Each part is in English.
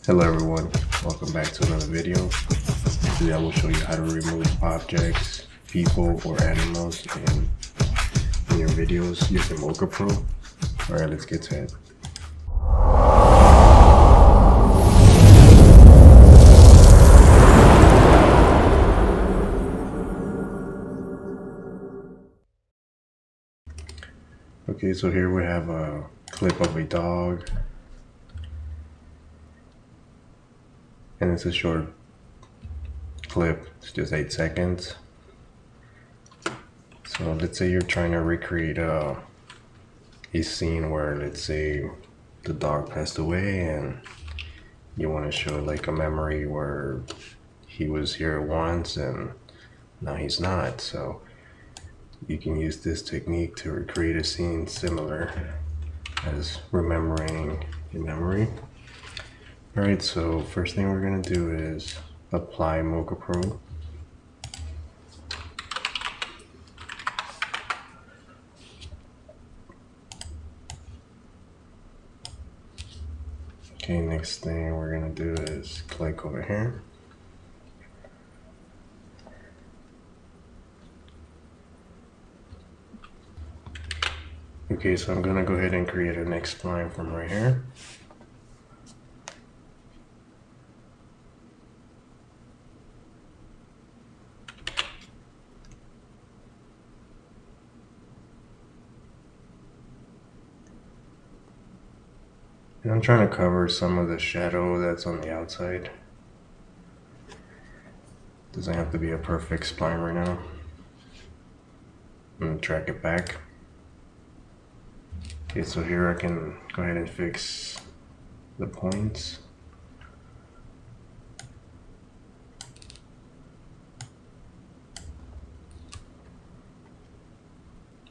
Hello everyone, welcome back to another video. Today I will show you how to remove objects, people, or animals in your videos using Mocha Pro. Alright, let's get to it. Okay, so here we have a clip of a dog. And it's a short clip, it's just 8 seconds. So let's say you're trying to recreate a scene where, let's say, the dog passed away and you want to show like a memory where he was here once and now he's not. So you can use this technique to recreate a scene similar as remembering a memory. Alright, so first thing we're going to do is apply Mocha Pro. Okay, next thing we're going to do is click over here. Okay, so I'm going to go ahead and create a next spline from right here. And I'm trying to cover some of the shadow that's on the outside. Doesn't have to be a perfect spline right now. I'm going to track it back. Okay, so here I can go ahead and fix the points.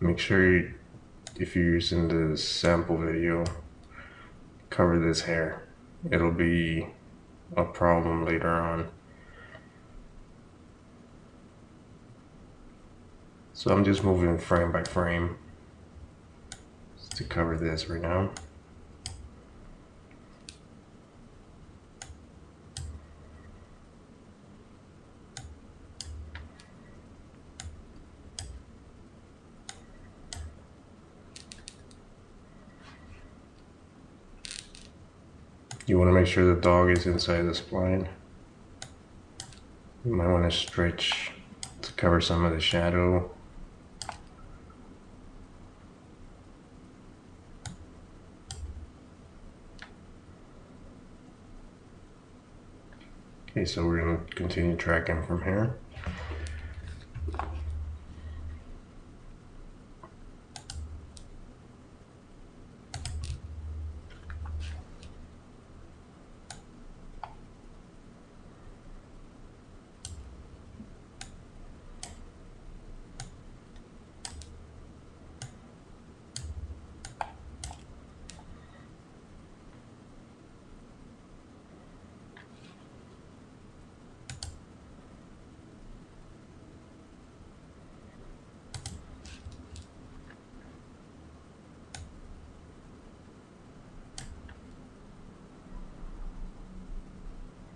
Make sure if you're using the sample video, cover this hair. It'll be a problem later on. So I'm just moving frame by frame to cover this right now. You want to make sure the dog is inside the spline. You might want to stretch to cover some of the shadow. Okay, so we're going to continue tracking from here.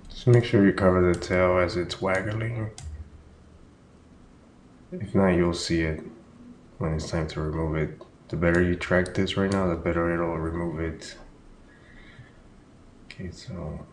So make sure you cover the tail as it's waggling. If not, you'll see it when it's time to remove it. The better you track this right now, the better it'll remove it. Okay, so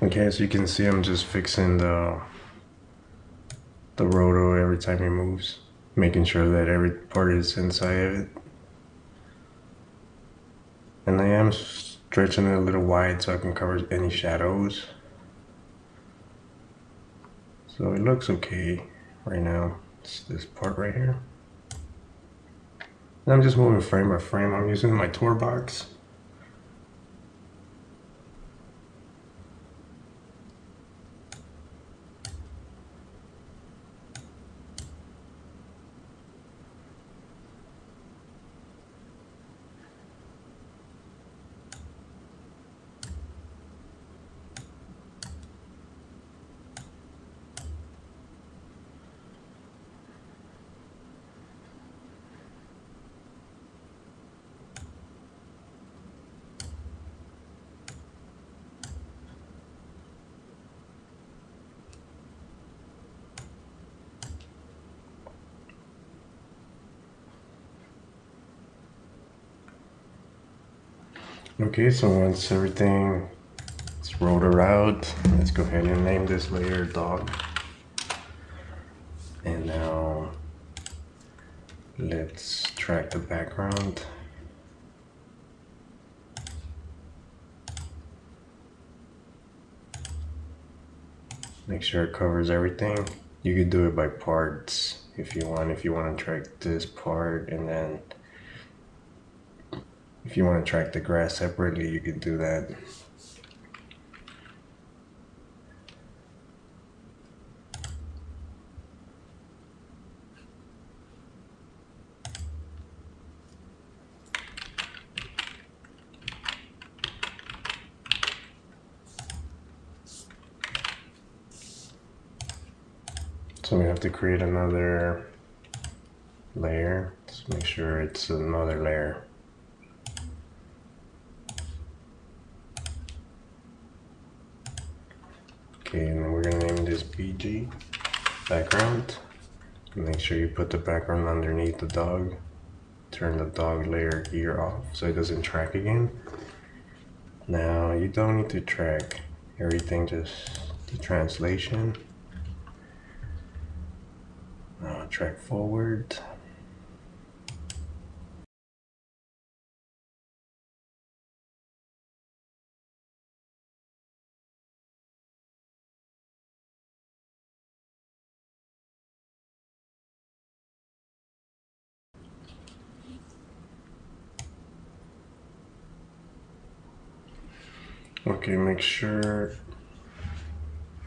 Okay, as you can see, I'm just fixing the roto every time he moves, making sure that every part is inside of it. And I am stretching it a little wide so I can cover any shadows. So it looks okay right now. It's this part right here. And I'm just moving frame by frame. I'm using my tour box. Okay, so once everything is rolled around, let's go ahead and name this layer dog. And now let's track the background. Make sure it covers everything. You could do it by parts if you want. If you want to track this part, and then if you want to track the grass separately, you could do that. So we have to create another layer. Just make sure it's another layer. Okay, and then we're gonna name this BG, background. Make sure you put the background underneath the dog. Turn the dog layer here off so it doesn't track again. Now you don't need to track everything, just the translation. Track forward. Okay, make sure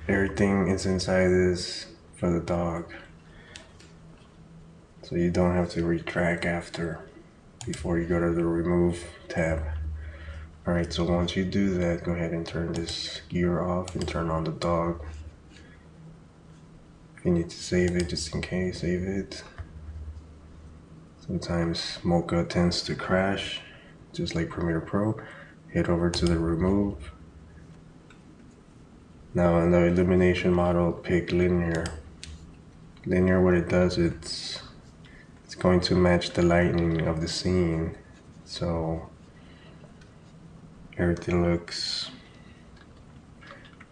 everything is inside this for the dog, so you don't have to retrack after before you go to the remove tab. Alright, so once you do that, go ahead and turn this gear off and turn on the dog. If you need to save it, just in case, save it. Sometimes Mocha tends to crash, just like Premiere Pro. Head over to the remove. Now in the illumination model, pick linear. Linear, what it does, it's going to match the lighting of the scene, so everything looks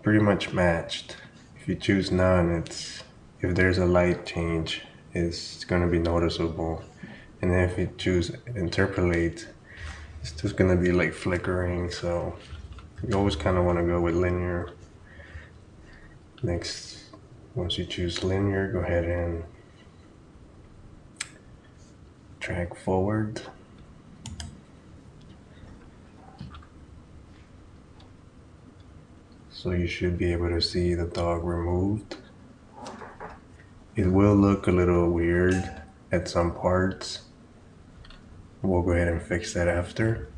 pretty much matched. If you choose none, if there's a light change, it's going to be noticeable. And then if you choose interpolate, it's just going to be like flickering, so you always kind of want to go with linear. Next, once you choose linear, go ahead and track forward. So you should be able to see the dog removed. It will look a little weird at some parts. We'll go ahead and fix that after.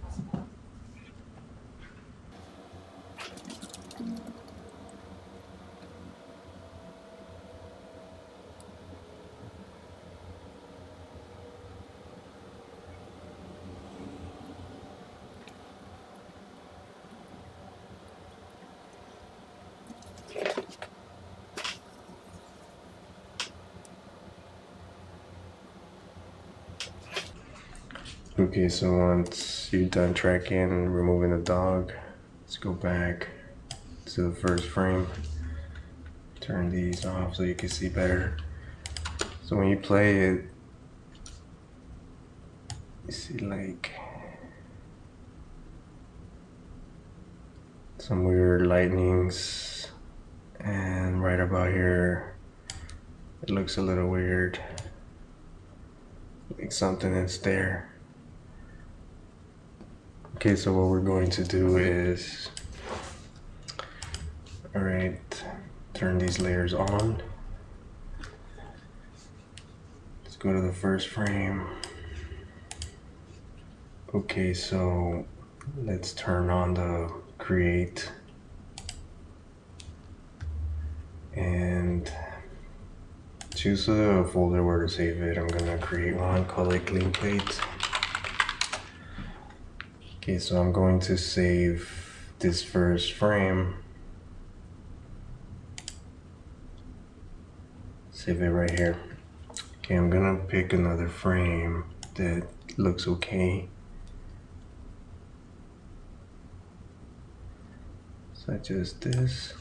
Okay, so once you're done tracking and removing the dog, let's go back to the first frame. Turn these off so you can see better. So when you play it, you see like some weird lightnings, and right about here it looks a little weird, like something is there. Okay, so what we're going to do is, all right, turn these layers on. Let's go to the first frame. Okay, so let's turn on the create and choose a folder where to save it. I'm gonna create one, call it clean plate. Okay, so I'm going to save this first frame. Save it right here. Okay, I'm gonna pick another frame that looks okay. Such as this.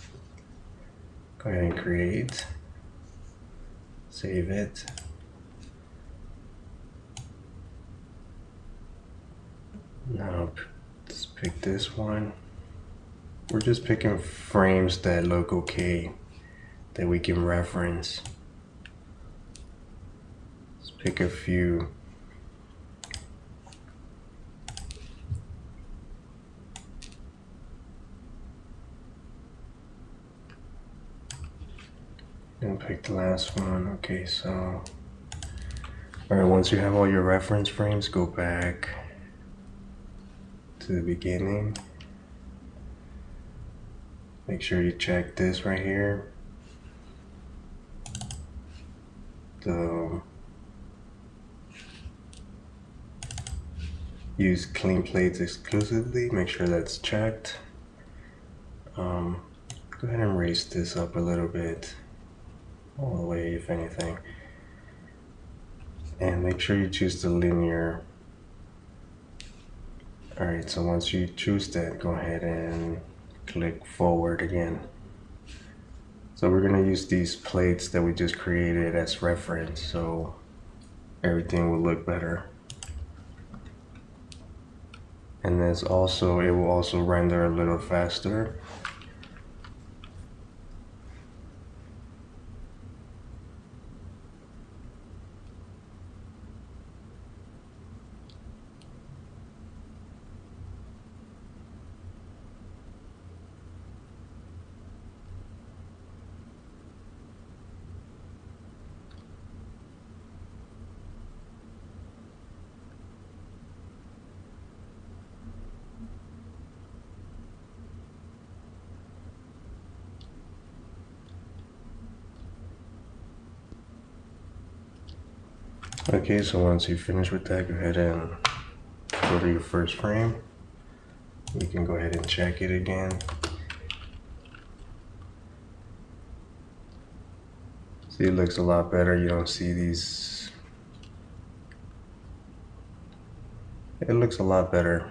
Go ahead and create. Save it. Now let's pick this one. We're just picking frames that look okay, that we can reference. Let's pick a few. And pick the last one. Okay, so all right, once you have all your reference frames, go back to the beginning. Make sure you check this right here. The use clean plates exclusively. Make sure that's checked. Go ahead and raise this up a little bit, all the way if anything. And make sure you choose the linear. All right, so once you choose that, go ahead and click forward again. So we're gonna use these plates that we just created as reference, so everything will look better. And it will also render a little faster. Okay, so once you finish with that, go ahead and go to your first frame. You can go ahead and check it again. See, it looks a lot better. You don't see these. It looks a lot better,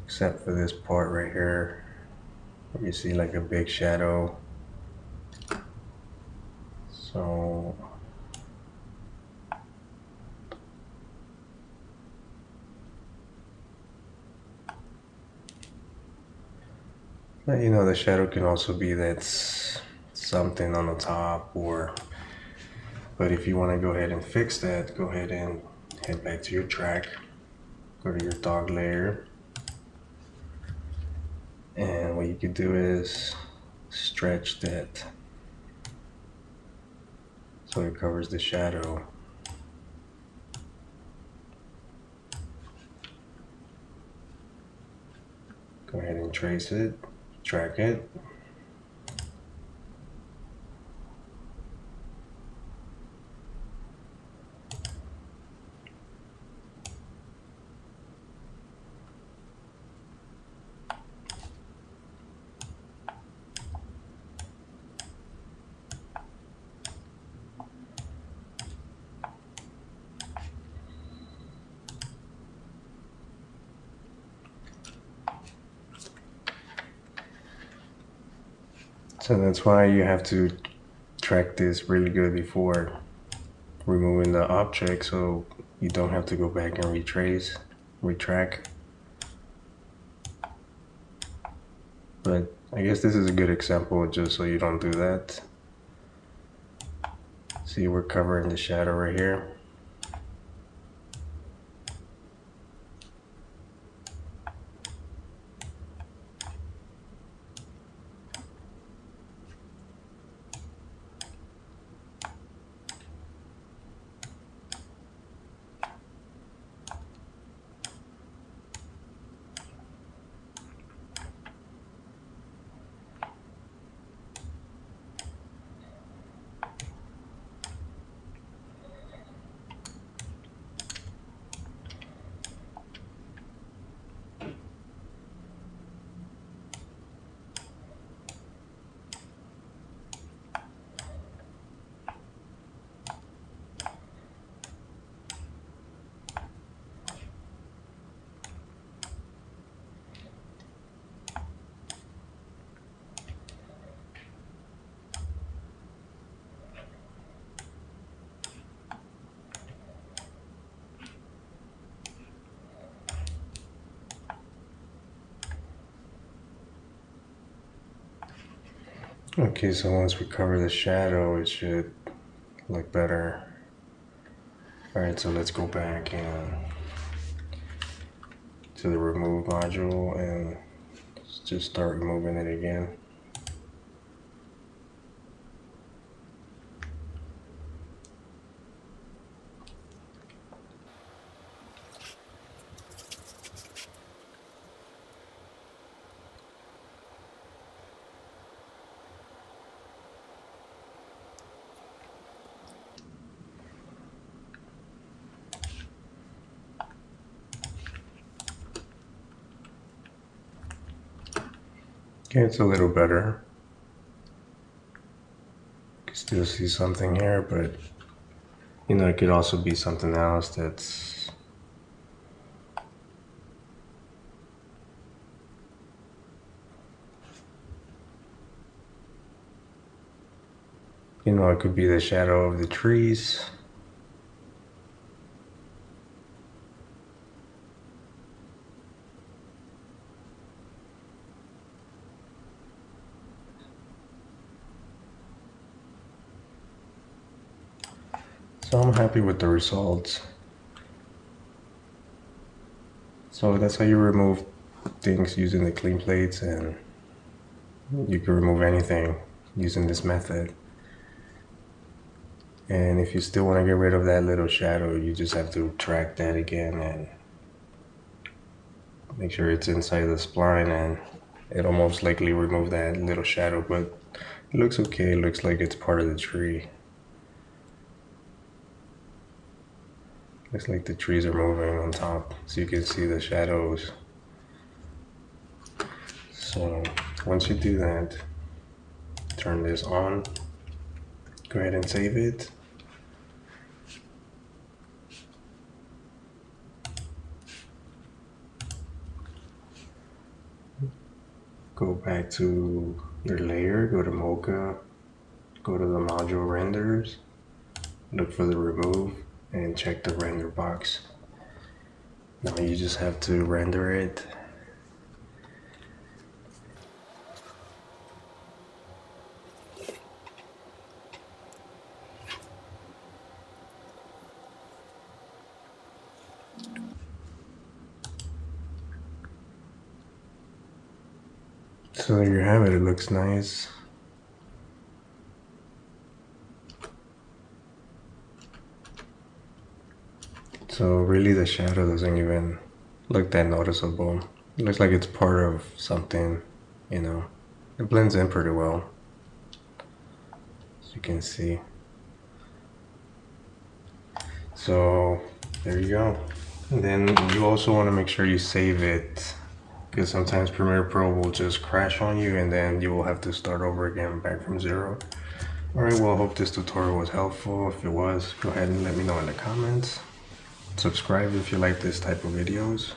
except for this part right here, where you see like a big shadow. So but, you know, the shadow can also be that's something on the top, but if you want to go ahead and fix that, go ahead and head back to your track, go to your dog layer, and what you could do is stretch that so it covers the shadow. Go ahead and trace it, track it. So that's why you have to track this really good before removing the object, so you don't have to go back and retrack. But I guess this is a good example just so you don't do that. See, we're covering the shadow right here. Okay, so once we cover the shadow, it should look better. Alright, so let's go back and to the remove module and just start removing it again. Okay, it's a little better. You can still see something here, but you know, it could also be something else that's you know, it could be the shadow of the trees. So I'm happy with the results. So that's how you remove things using the clean plates, and you can remove anything using this method. And if you still want to get rid of that little shadow, you just have to track that again and make sure it's inside the spline, and it'll most likely remove that little shadow, but it looks okay. It looks like it's part of the tree. Looks like the trees are moving on top, so you can see the shadows. So once you do that, turn this on, go ahead and save it. Go back to your layer, go to mocha, go to the module renders, look for the remove, and check the render box. Now you just have to render it. So there you have it, it looks nice. So really the shadow doesn't even look that noticeable. It looks like it's part of something, you know. It blends in pretty well, as you can see. So there you go. And then you also want to make sure you save it, because sometimes Premiere Pro will just crash on you and then you will have to start over again back from zero. Alright, well, I hope this tutorial was helpful. If it was, go ahead and let me know in the comments. Subscribe if you like this type of videos.